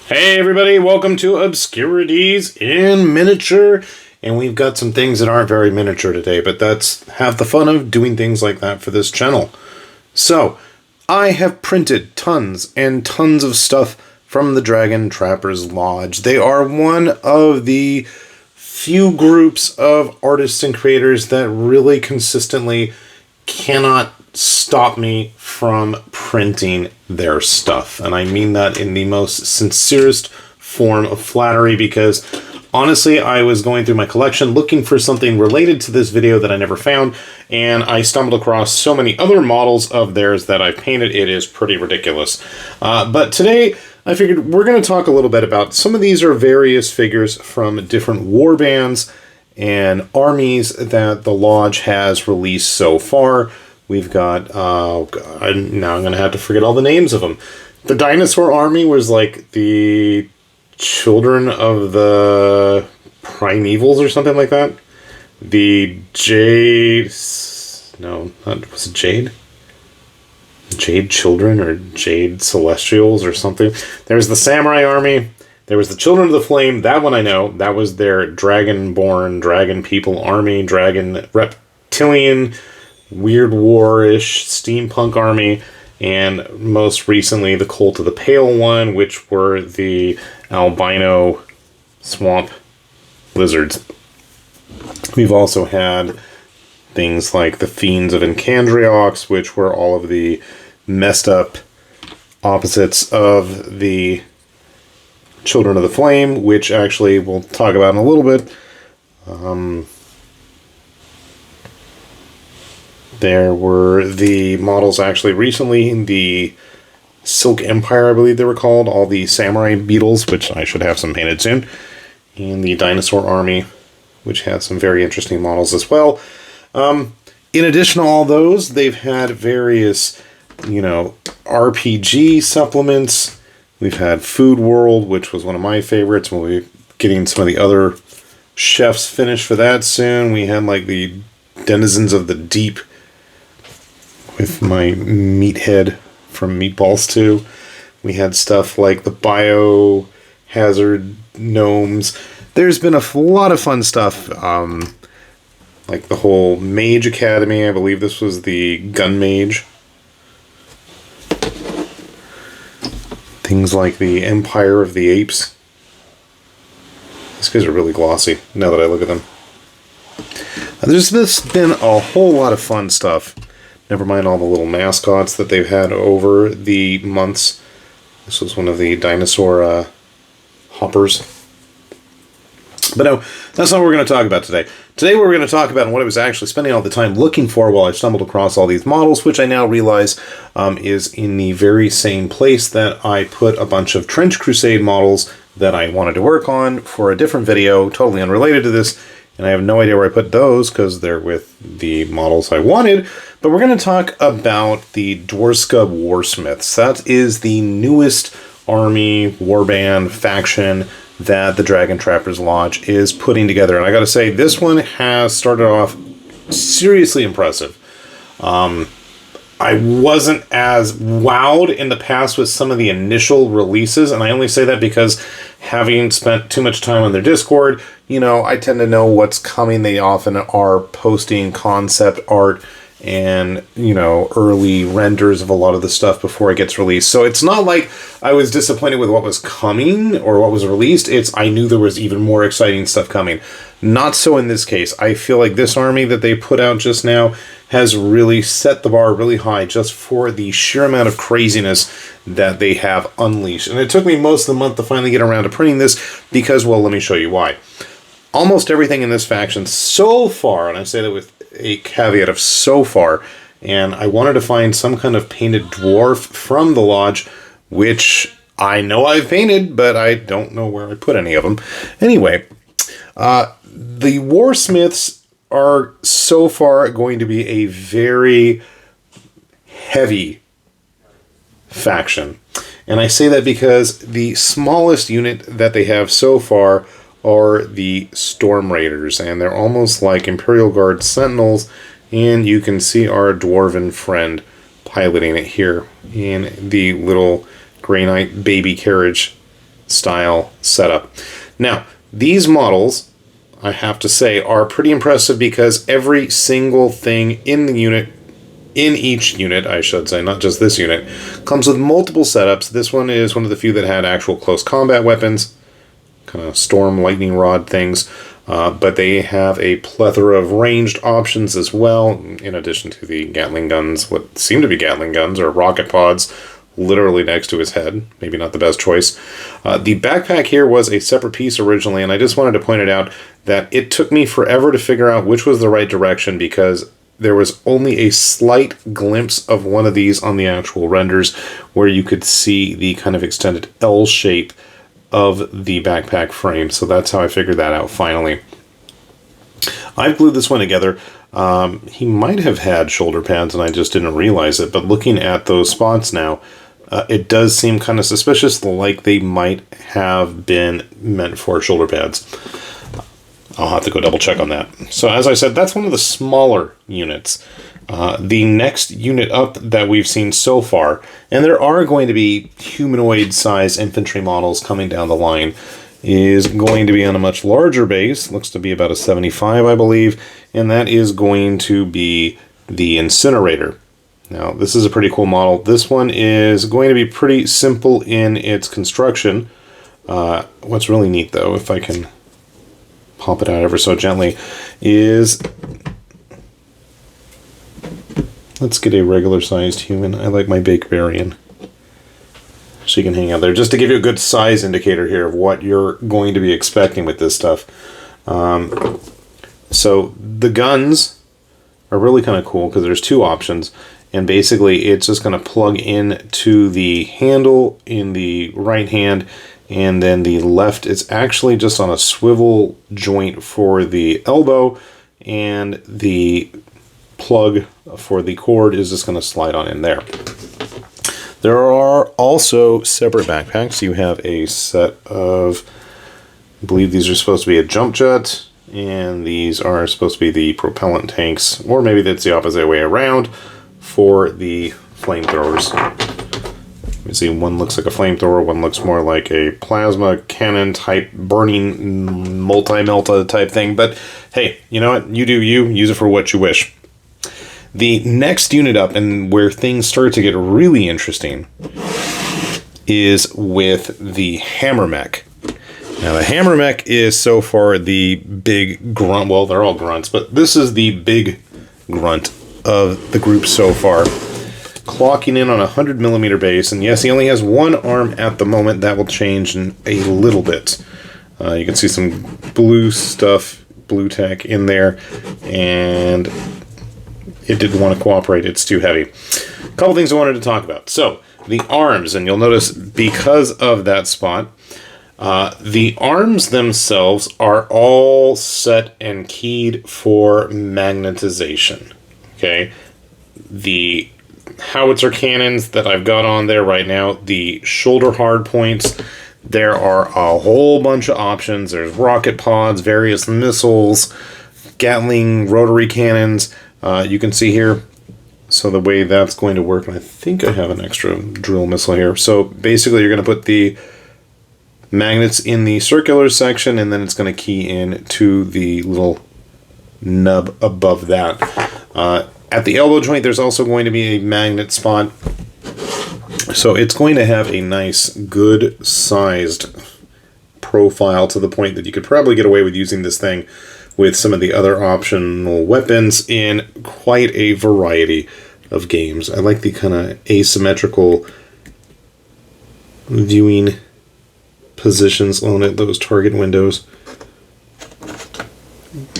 Hey everybody, welcome to Obscurities in miniature. And we've got some things that aren't very miniature today, but that's half the fun of doing things like that for this channel. So, I have printed tons and tons of stuff from the Dragon Trappers Lodge. They are one of the few groups of artists and creators that really consistently cannot stop me from printing their stuff. And I mean that in the most sincerest form of flattery, because honestly, I was going through my collection looking for something related to this video that I never found, and I stumbled across so many other models of theirs that I've painted. It is pretty ridiculous. But today, I figured we're going to talk a little bit about some of these are various figures from different war bands and armies that the Lodge has released so far. We've got, oh God, now I'm going to have to forget all the names of them. The Dinosaur Army was like the Children of the Primevals or something like that. The Jade, no, was it Jade? Jade Children or Jade Celestials or something. There's the Samurai Army. There was the Children of the Flame. That one I know. That was their Dragon-born, Dragon People Army, Dragon Reptilian, Weird War-ish steampunk army, and most recently the Cult of the Pale One, which were the albino swamp lizards. We've also had things like the Fiends of Incandriox, which were all of the messed up opposites of the Children of the Flame, which actually we'll talk about in a little bit. There were the models actually recently in the Silk Empire, I believe they were called, all the samurai beetles, which I should have some painted soon, and the Dinosaur Army, which had some very interesting models as well. In addition to all those, they've had various, RPG supplements. We've had Food World, which was one of my favorites. We'll be getting some of the other chefs finished for that soon. We had like the Denizens of the Deep, with my meathead from Meatballs 2. We had stuff like the Biohazard Gnomes. There's been a lot of fun stuff, like the whole Mage Academy. I believe this was the Gun Mage. Things like the Empire of the Apes. These guys are really glossy, now that I look at them. There's been a whole lot of fun stuff. Never mind all the little mascots that they've had over the months. This was one of the dinosaur hoppers. But no, that's not what we're going to talk about today. Today what we're going to talk about and what I was actually spending all the time looking for while I stumbled across all these models, which I now realize is in the very same place that I put a bunch of Trench Crusade models that I wanted to work on for a different video, totally unrelated to this. And I have no idea where I put those because they're with the models I wanted. But we're going to talk about the Dwarska Warsmiths. That is the newest army, warband, faction that the Dragon Trappers Lodge is putting together. And I got to say, this one has started off seriously impressive. I wasn't as wowed in the past with some of the initial releases, and I only say that because having spent too much time on their Discord, I tend to know what's coming. They often are posting concept art and, early renders of a lot of the stuff before it gets released. So it's not like I was disappointed with what was coming or what was released. I knew there was even more exciting stuff coming. Not so in this case. I feel like this army that they put out just now has really set the bar really high just for the sheer amount of craziness that they have unleashed. And it took me most of the month to finally get around to printing this because, well, let me show you why. Almost everything in this faction so far, and I say that with a caveat of so far, and I wanted to find some kind of painted dwarf from the Lodge, which I know I've painted, but I don't know where I put any of them. Anyway, the Warsmiths are so far going to be a very heavy faction. And I say that because the smallest unit that they have so far are the Storm Raiders, and they're almost like Imperial Guard Sentinels, and you can see our dwarven friend piloting it here in the little Grey Knight baby carriage style setup. Now, these models, I have to say, are pretty impressive because every single thing in the unit, in each unit, I should say, not just this unit, comes with multiple setups. This one is one of the few that had actual close combat weapons, kind of storm lightning rod things, but they have a plethora of ranged options as well, in addition to the Gatling guns, what seem to be Gatling guns or rocket pods, literally next to his head. Maybe not the best choice. The backpack here was a separate piece originally, and I just wanted to point it out that it took me forever to figure out which was the right direction because there was only a slight glimpse of one of these on the actual renders where you could see the kind of extended L shape of the backpack frame. So that's how I figured that out finally. I've glued this one together. He might have had shoulder pads and I just didn't realize it, but looking at those spots now, it does seem kind of suspicious, like they might have been meant for shoulder pads. I'll have to go double check on that. So as I said, that's one of the smaller units. The next unit up that we've seen so far, and there are going to be humanoid-sized infantry models coming down the line, is going to be on a much larger base. Looks to be about a 75, I believe, and that is going to be the Incinerator. Now, this is a pretty cool model. This one is going to be pretty simple in its construction. What's really neat, though, if I can pop it out ever so gently, is... let's get a regular-sized human. I like my Bakebarian. So you can hang out there. Just to give you a good size indicator here of what you're going to be expecting with this stuff. So the guns are really kind of cool because there's two options. And basically it's just going to plug in to the handle in the right hand. And then the left is actually just on a swivel joint for the elbow. And the plug for the cord is just going to slide on in there. There are also separate backpacks. You have a set of, I believe these are supposed to be a jump jet, and these are supposed to be the propellant tanks, or maybe that's the opposite way around for the flamethrowers. You see, one looks like a flamethrower, one looks more like a plasma cannon type burning multi-melta type thing, but hey, you know what? You do you, use it for what you wish. The next unit up, and where things start to get really interesting, is with the Hammer Mech. Now, the Hammer Mech is so far the big grunt. Well, they're all grunts, but this is the big grunt of the group so far. Clocking in on a 100mm base, and yes, he only has one arm at the moment. That will change in a little bit. You can see some blue stuff, blue tech in there, and it didn't want to cooperate. It's too heavy. A couple things I wanted to talk about. So, the arms, and you'll notice because of that spot, the arms themselves are all set and keyed for magnetization. Okay? The howitzer cannons that I've got on there right now, the shoulder hard points, there are a whole bunch of options. There's rocket pods, various missiles, Gatling rotary cannons. You can see here, so the way that's going to work, and I think I have an extra drill missile here. So basically you're going to put the magnets in the circular section, and then it's going to key in to the little nub above that. At the elbow joint, there's also going to be a magnet spot. So it's going to have a nice, good sized profile to the point that you could probably get away with using this thing with some of the other optional weapons in quite a variety of games. I like the kind of asymmetrical viewing positions on it, those target windows.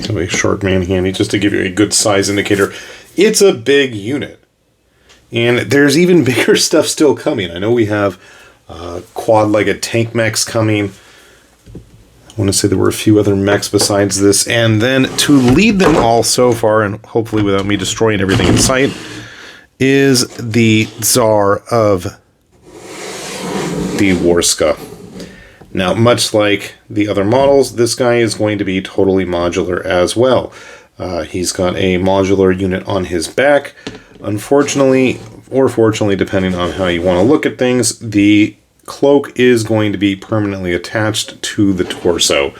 Have a sharp man handy just to give you a good size indicator. It's a big unit. And there's even bigger stuff still coming. I know we have quad-legged tank mechs coming. I want to say there were a few other mechs besides this. And then to lead them all so far, and hopefully without me destroying everything in sight, is the Tsar of the Dwarska. Now, much like the other models, this guy is going to be totally modular as well. He's got a modular unit on his back. Unfortunately, or fortunately, depending on how you want to look at things, the cloak is going to be permanently attached to the torso.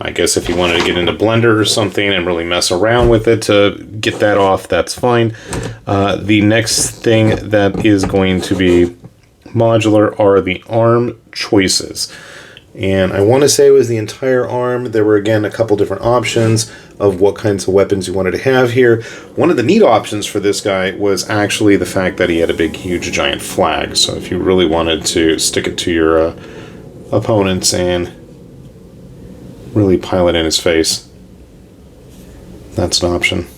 I guess if you wanted to get into Blender or something and really mess around with it to get that off, that's fine. The next thing that is going to be modular are the arm choices. And I want to say it was the entire arm. There were, again, a couple different options of what kinds of weapons you wanted to have here. One of the neat options for this guy was actually the fact that he had a big, huge, giant flag. So if you really wanted to stick it to your opponents and really pile it in his face, that's an option.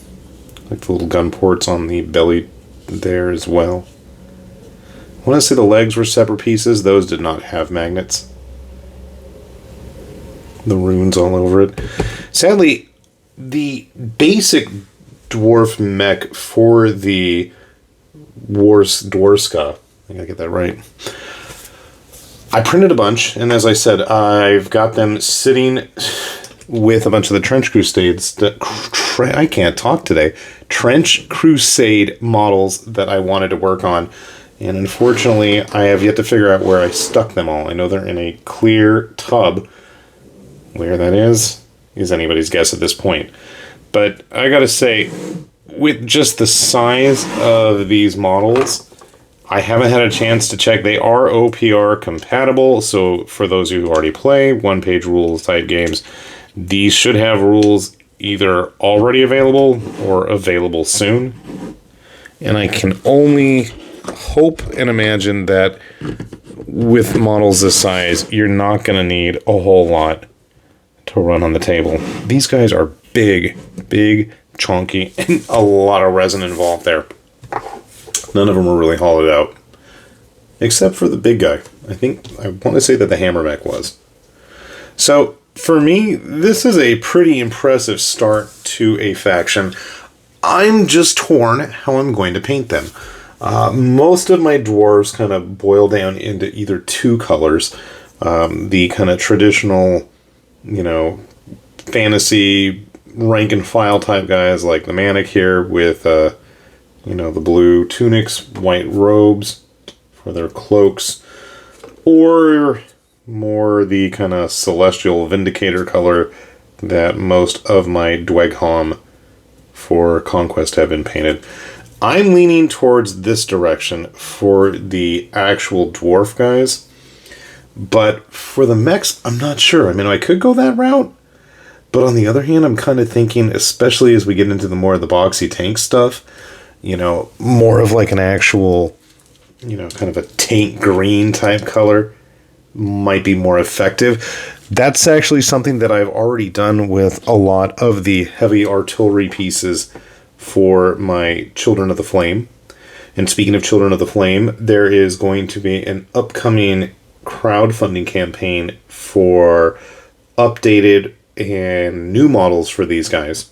Like the little gun ports on the belly there as well. I want to say the legs were separate pieces. Those did not have magnets. The runes all over it. Sadly, the basic dwarf mech for the Dwarska, I gotta get that right. I printed a bunch, and as I said, I've got them sitting with a bunch of the Trench Crusades. I can't talk today. Trench Crusade models that I wanted to work on. And unfortunately, I have yet to figure out where I stuck them all. I know they're in a clear tub. Where that is anybody's guess at this point. But I gotta say, with just the size of these models, I haven't had a chance to check. They are OPR compatible, so for those of you who already play one-page rules type games, these should have rules either already available or available soon. And I can only hope and imagine that with models this size, you're not going to need a whole lot to run on the table. These guys are big, chunky, and a lot of resin involved there. None of them are really hollowed out. Except for the big guy. I want to say that the hammer mech was. So, for me, this is a pretty impressive start to a faction. I'm just torn how I'm going to paint them. Most of my dwarves kind of boil down into either two colors. The kind of traditional, fantasy rank and file type guys like the Manic here with, the blue tunics, white robes for their cloaks, or more the kind of celestial vindicator color that most of my Dweghom for Conquest have been painted. I'm leaning towards this direction for the actual dwarf guys, but for the mechs, I'm not sure. I mean, I could go that route, but on the other hand, I'm kind of thinking, especially as we get into the more of the boxy tank stuff, more of like an actual, kind of a tank green type color might be more effective. That's actually something that I've already done with a lot of the heavy artillery pieces for my Children of the Flame. And speaking of Children of the Flame, there is going to be an upcoming crowdfunding campaign for updated and new models for these guys.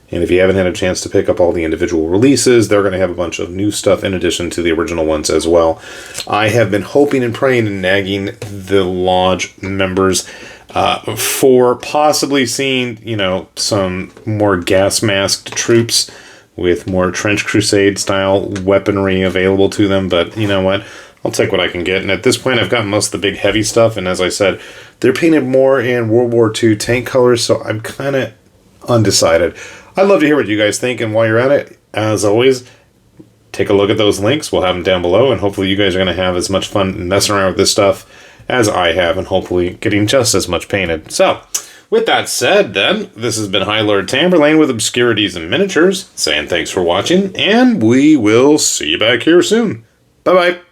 And if you haven't had a chance to pick up all the individual releases, they're going to have a bunch of new stuff in addition to the original ones as well. I have been hoping and praying and nagging the Lodge members for possibly seeing, some more gas-masked troops with more Trench Crusade style weaponry available to them. But you know what? I'll take what I can get. And at this point, I've got most of the big heavy stuff. And as I said, they're painted more in World War II tank colors, so I'm kind of undecided. I'd love to hear what you guys think. And while you're at it, as always, take a look at those links. We'll have them down below. And hopefully you guys are going to have as much fun messing around with this stuff as I have. And hopefully getting just as much painted. So, with that said, then, this has been High Lord Tamberlane with Obscurities and Miniatures, saying thanks for watching, and we will see you back here soon. Bye-bye.